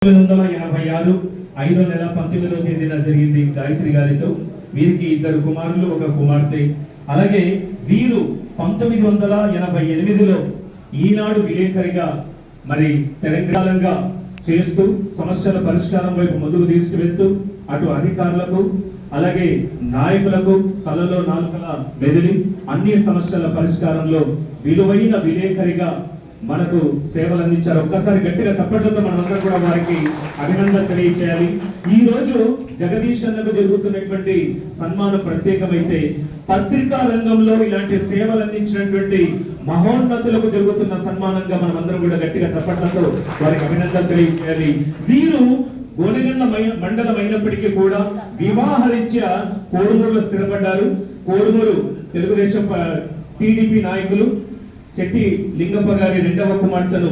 1986 5వ నెల 19వ తేదీన జరిగింది గాయత్రి గారితో. వీరికి 2 కుమారులు 1 కుమార్తె. అలాగే వీరు 1988లో ఈనాడు విలేకరిగా మరి తెలంగాణగా చేస్తూ సమస్యల పరిష్కారం వైపు ముందుకు తీసుకువెళ్తూ అటు అధికారులకు అలాగే నాయకులకు తలలో నాలుకల మెదిలి అన్ని సమస్యల పరిష్కారంలో విలువైన విలేకరిగా మనకు సేవలు అందించారు. ఒక్కసారి గట్టిగా చప్పట్లతో మనమందరం కూడా వారికి అభినందన తెలియజేయాలి. ఈ రోజు జగదీష్ అన్నకు జరుగుతున్నటువంటి సన్మానం ప్రత్యేకమైతే పత్రికా రంగంలో ఇలాంటి సేవలు అందించినటువంటి మహోన్నతులకు జరుగుతున్న సన్మానంగా మనమందరం కూడా గట్టిగా చప్పట్లతో వారికి అభినందన తెలియజేయాలి. వీరు గోనెగండ్ల మండలం అయినప్పటికీ కూడా వివాహరీత్యా కోడుమూరులో స్థిరపడ్డారు. కోడుమూరు తెలుగుదేశం టీడీపీ నాయకులు శెట్టి లింగప్ప గారి 2వ కుమార్తెను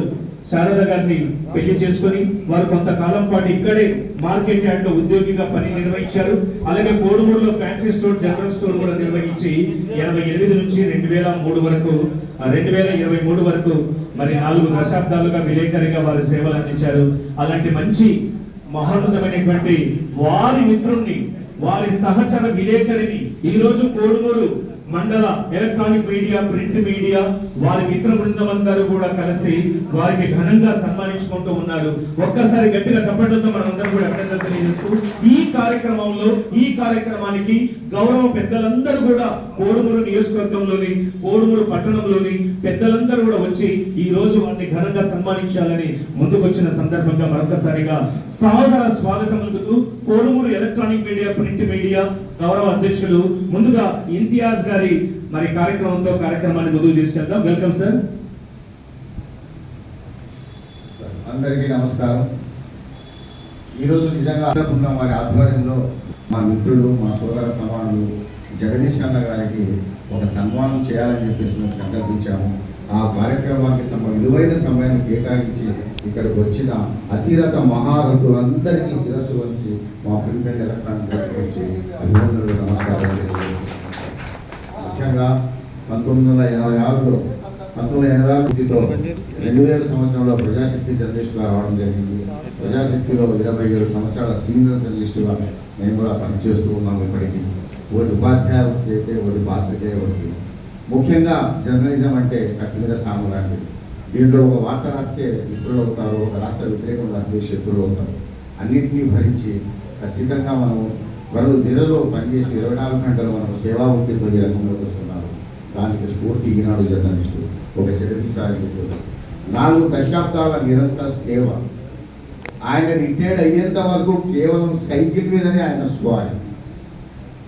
శారద గారిని పెళ్లి చేసుకుని వారు కొంతకాలం పాటు ఇక్కడే మార్కెట్ యార్డ్ లో ఉద్యోగిగా పని నిర్వహించారు. అలాగే కోడుమూరులో ఫ్యాన్సీ స్టోర్, జనరల్ స్టోర్ కూడా నిర్వహించి 88 నుంచి 2023 వరకు మరి 4 దశాబ్దాలుగా విలేకరిగా వారు సేవలు అందించారు. అలాంటి మంచి మహోన్నతమైనటువంటి వారి మిత్రుణ్ణి, వారి సహచర విలేకరిని ఈ రోజు కోడుమూరు మండల ఎలక్ట్రానిక్ మీడియా, ప్రింట్ మీడియా వారి మిత్ర బృందం అందరూ కూడా కలిసి వారికి ఘనంగా సన్మానించుకుంటూ ఉన్నారు. ఒక్కసారి గట్టిగా చప్పట్లతో మనందరం కూడా అభినందన తెలియజేస్తూ ఈ కార్యక్రమానికి గౌరవ పెద్దలందరూ కూడా కోడుమూరు నియోజకవర్గంలోని, కోడుమూరు పట్టణంలోని పెద్దలందరూ కూడా వచ్చి ఈ రోజు వారిని ఘనంగా సన్మానించాలని ముందుకొచ్చిన సందర్భంగా మరొకసారిగా సాదర స్వాగతం పలుకుతూ Kodumuru electronic media, print media గౌరవ అధ్యక్షులు ముందుగా ఇంతియాజ్ గారి మరి కార్యక్రమాన్ని ముందుకు తీసుకెళ్తాం. Welcome sir. అందరికీ నమస్కారం. ఈరోజు నిజంగా ఉన్న వారి ఆధ్వర్యంలో మా మిత్రులు, మా సోదర సమానులు జగదీష్ అన్న గారికి ఒక సన్మానం చేయాలని చెప్పేసి మేము సంకల్పించాము. ఆ కార్యక్రమానికి తమ విలువైన సమయాన్ని కేటాయించి ఇక్కడికి వచ్చిన అతిరథ మహారథులందరికీ శిరస్సు వచ్చి మా ప్రింట్ అండ్ ఎలక్ట్రానిక్ వచ్చి అభినందనలు, నమస్కారం చేసి ముఖ్యంగా 1986లో 2000 సంవత్సరంలో ప్రజాశక్తి జర్నలిస్టుగా రావడం జరిగింది. ప్రజాశక్తిలో 27 సంవత్సరాల సీనియర్ జర్నలిస్టుగా మేము కూడా పనిచేస్తూ ఉన్నాము. ఇప్పటికీ ఒకటి ఉపాధ్యాయ వృత్తి అయితే, ఒకటి పాత్రికేయ వృత్తి. ముఖ్యంగా జర్నలిజం అంటే కత్తి మీద సాము లాంటిది. దీంట్లో ఒక వార్త రాస్తే మిత్రులు అవుతారు, ఒక రాష్ట్ర వ్యతిరేకం రాస్తే శత్రువులు అవుతారు. అన్నింటినీ భరించి ఖచ్చితంగా మనం దినలో పనిచేసి 24 గంటలు మనం సేవా వృత్తితో ఈ రంగంలోకి వస్తున్నారు. దానికి స్ఫూర్తి ఈనాడు జర్నలిస్టు ఒక జగదీష్ 4 దశాబ్దాల నిరంతర సేవ. ఆయన రిటైర్డ్ అయ్యేంత వరకు కేవలం సైకిల్ మీదనే ఆయన స్వారీ.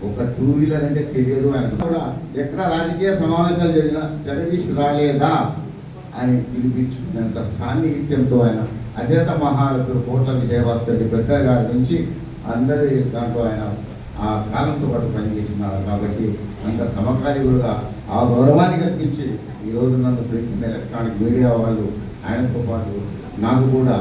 ఒక 2 వీలర్ అంటే తెలియదు. ఆయన కూడా ఎక్కడ రాజకీయ సమావేశాలు జరిగినా జగదీష్ రాలేదా అని పిలిపించుకున్నంత సాన్నిహిత్యంతో ఆయన అజేత మహారథుడు కోట్ల విజయభాస్కర్ పెద్ద గారి నుంచి అందరి దాంట్లో ఆయన ఆ కాలంతో పాటు పనిచేస్తున్నారు. కాబట్టి అంత సమకాలీకులుగా ఆ గౌరవాన్ని కల్పించి ఈరోజు నన్ను ప్రింట్ ఎలక్ట్రానిక్ మీడియా వాళ్ళు ఆయనతో పాటు నాకు కూడా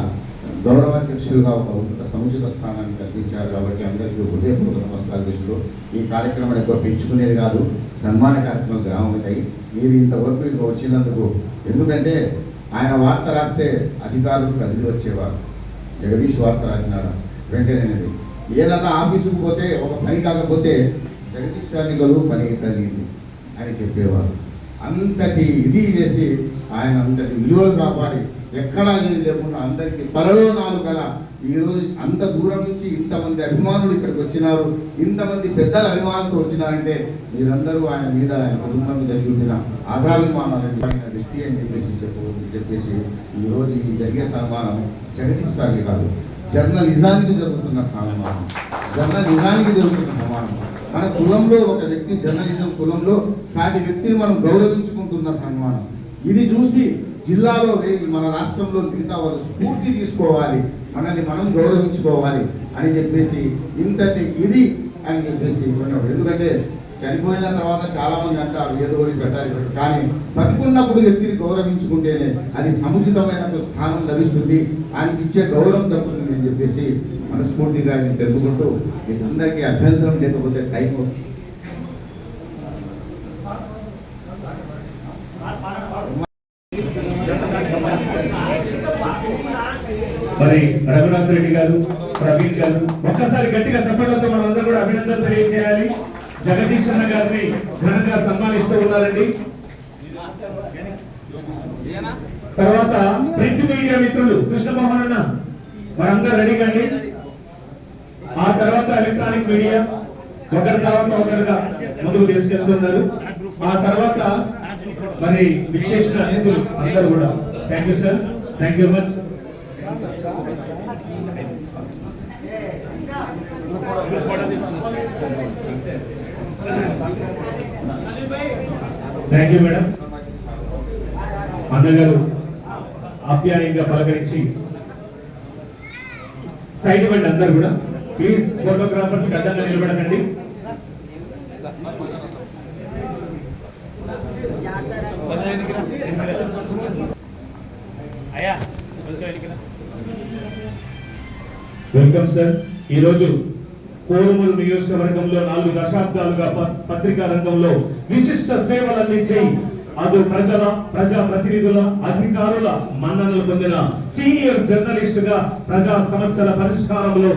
గౌరవాధ్యక్షులుగా ఒక ఉన్నత సముచిత స్థానాన్ని కల్పించారు. కాబట్టి అందరికీ హృదయపూర్వక నమస్కారాలు. ఈ కార్యక్రమాన్ని ఎక్కువ పెంచుకునేది కాదు, సన్మాన కార్యక్రమం గ్రామమవుతాయి. మీరు ఇంతవరకు ఇక వచ్చినందుకు, ఎందుకంటే ఆయన వార్త రాస్తే అధికారులు కదిలి వచ్చేవారు. జగదీష్ వార్త రాసినాడు వెంటనే ఏదన్నా ఆఫీసుకు పోతే ఒక పని కాకపోతే జగదీష్ గారిని గలువు పని కలిగింది అని చెప్పేవారు. అంతటి ఇది చేసి ఆయన అంతటి విలువలు కాపాడి ఎక్కడా ఏది లేకుండా అందరికీ త్వరలో 4 కల ఈరోజు అంత దూరం నుంచి ఇంతమంది అభిమానులు ఇక్కడికి వచ్చినారు, ఇంతమంది పెద్దల అభిమానులతో వచ్చినారంటే మీరందరూ ఆయన మీద, ఆయన కుటుంబం మీద చూపిన ఆగ్రాభిమానాలను వ్యక్తి అని చెప్పేసి ఈరోజు ఈ జరిగే సన్మానం జగదీష్ గారికి కాదు, జర్నలిజానికి జరుగుతున్న సన్మానం, జర్నలిజానికి జరుగుతున్న సన్మానం. మన కులంలో ఒక వ్యక్తి జర్నలిజం కులంలో సాటి వ్యక్తిని మనం గౌరవించుకుంటున్న సన్మానం. ఇది చూసి జిల్లాలో మన రాష్ట్రంలో మిగతా వాళ్ళు స్ఫూర్తి తీసుకోవాలి, మనల్ని మనం గౌరవించుకోవాలి అని చెప్పేసి ఇంతటి ఇది అని చెప్పేసి ఎందుకంటే చనిపోయిన తర్వాత చాలామంది అంటారు ఏదో ఒకటి పెట్టాలి, కానీ బతికున్నప్పుడు వ్యక్తిని గౌరవించుకుంటేనే అది సముచితమైన స్థానం లభిస్తుంది, ఆయనకి ఇచ్చే గౌరవం దక్కుతుంది అని చెప్పేసి మనస్ఫూర్తిగా ఆయన తెలుపుకుంటూ మీకు అందరికీ అభ్యంతరం లేకపోతే టైం మరి రఘునాథ్ రెడ్డి గారు, ప్రవీణ్ గారు, ఒక్కసారి గట్టిగా చప్పట్లతో మనం అందరూ కూడా అభినందన తెలియజేయాలి. జగదీష్ అన్న గారిని ఘనంగా సన్మానిస్తూ ఉన్నారండి. తర్వాత ప్రింట్ మీడియా మిత్రులు కృష్ణమోహన్ అన్న మనందరూ రెడీ కండి. ఆ తర్వాత ఎలక్ట్రానిక్ మీడియా ఒకరి తర్వాత ఒకరుగా ముందుకు తీసుకెళ్తున్నారు. ఆ తర్వాత మరి విశేష అతిథులు అందరూ కూడా. Thank you sir, thank you much. Thank you madam. అన్నగారు ఆప్యాయంగా పలకరించి సైడ్ ఇవ్వండి అందరు కూడా. ప్లీజ్ ఫోటోగ్రాఫర్స్ గడ్డంగా నిలబడకండి. Welcome sir. ఈరోజు కోరుమూరు నియోజకవర్గంలో 4 దశాబ్దాలుగా పత్రికా రంగంలో విశిష్ట సేవలు అందించి అటు ప్రజా ప్రతినిధుల, అధికారుల మన్ననలు పొందిన సీనియర్ జర్నలిస్ట్ గా ప్రజా సమస్యల పరిష్కారంలో